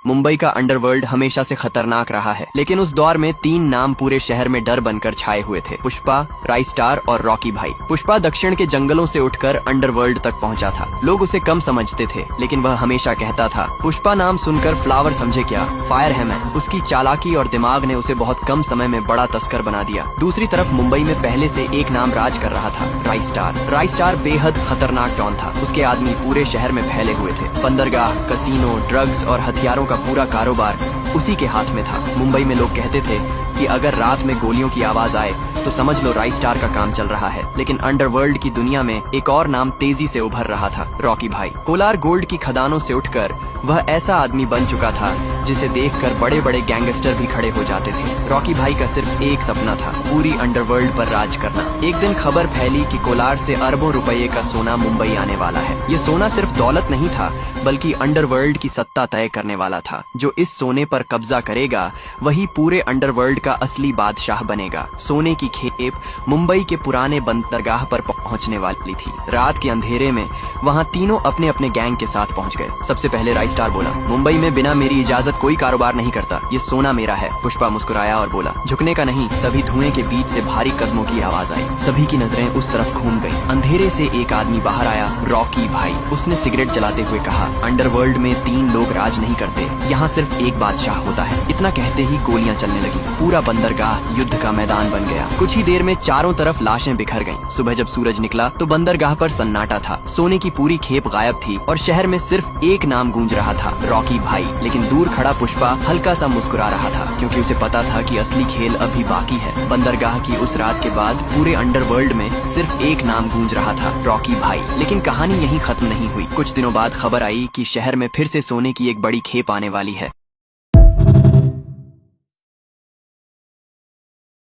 मुंबई का अंडरवर्ल्ड हमेशा से खतरनाक रहा है, लेकिन उस दौर में 3 नाम पूरे शहर में डर बनकर छाए हुए थे। पुष्पा, राइस्टार और रॉकी भाई। पुष्पा दक्षिण के जंगलों से उठकर अंडरवर्ल्ड तक पहुंचा था। लोग उसे कम समझते थे, लेकिन वह हमेशा कहता था, पुष्पा नाम सुनकर फ्लावर समझे क्या, फायर है मैं। उसकी चालाकी और दिमाग ने उसे बहुत कम समय में बड़ा तस्कर बना दिया। दूसरी तरफ मुंबई में पहले से एक नाम राज कर रहा था, राइस्टार। राइस्टार बेहद खतरनाक डॉन था। उसके आदमी पूरे शहर में फैले हुए थे। बंदरगाह, कसीनो, ड्रग्स और हथियारों का पूरा कारोबार उसी के हाथ में था। मुंबई में लोग कहते थे कि अगर रात में गोलियों की आवाज आए तो समझ लो राइस्टार का काम चल रहा है। लेकिन अंडरवर्ल्ड की दुनिया में एक और नाम तेजी से उभर रहा था, रॉकी भाई। कोलार गोल्ड की खदानों से उठकर वह ऐसा आदमी बन चुका था जिसे देखकर बड़े बड़े गैंगस्टर भी खड़े हो जाते थे। रॉकी भाई का सिर्फ एक सपना था, पूरी अंडरवर्ल्ड पर राज करना। एक दिन खबर फैली कि कोलार से अरबों रुपए का सोना मुंबई आने वाला है। ये सोना सिर्फ दौलत नहीं था, बल्कि अंडरवर्ल्ड की सत्ता तय करने वाला था। जो इस सोने पर कब्जा करेगा वही पूरे अंडरवर्ल्ड का असली बादशाह बनेगा। सोने की खेप मुंबई के पुराने बंदरगाह पर पहुंचने वाली थी। रात के अंधेरे में वहां तीनों अपने अपने गैंग के साथ पहुंच गए। सबसे पहले राइस्टार बोला, मुंबई में बिना मेरी इजाजत कोई कारोबार नहीं करता, ये सोना मेरा है। पुष्पा मुस्कुराया और बोला, झुकने का नहीं। तभी धुएं के बीच से भारी कदमों की आवाज आई। सभी की नजरें उस तरफ घूम गई। अंधेरे से एक आदमी बाहर आया, रॉकी भाई। उसने सिगरेट जलाते हुए कहा, अंडरवर्ल्ड में 3 लोग राज नहीं करते, यहाँ सिर्फ एक बादशाह होता है। इतना कहते ही गोलियां चलने लगी। पूरा बंदरगाह युद्ध का मैदान बन गया। कुछ ही देर में चारों तरफ लाशें बिखर गईं। सुबह जब सूरज निकला तो बंदरगाह पर सन्नाटा था। सोने की पूरी खेप गायब थी और शहर में सिर्फ एक नाम गूंज रहा था, रॉकी भाई। लेकिन दूर खड़ा पुष्पा हल्का सा मुस्कुरा रहा था, क्योंकि उसे पता था कि असली खेल अभी बाकी है। बंदरगाह की उस रात के बाद पूरे अंडरवर्ल्ड में सिर्फ एक नाम गूंज रहा था, रॉकी भाई। लेकिन कहानी यहीं खत्म नहीं हुई। कुछ दिनों बाद खबर आई कि शहर में फिर से सोने की एक बड़ी खेप आने वाली है।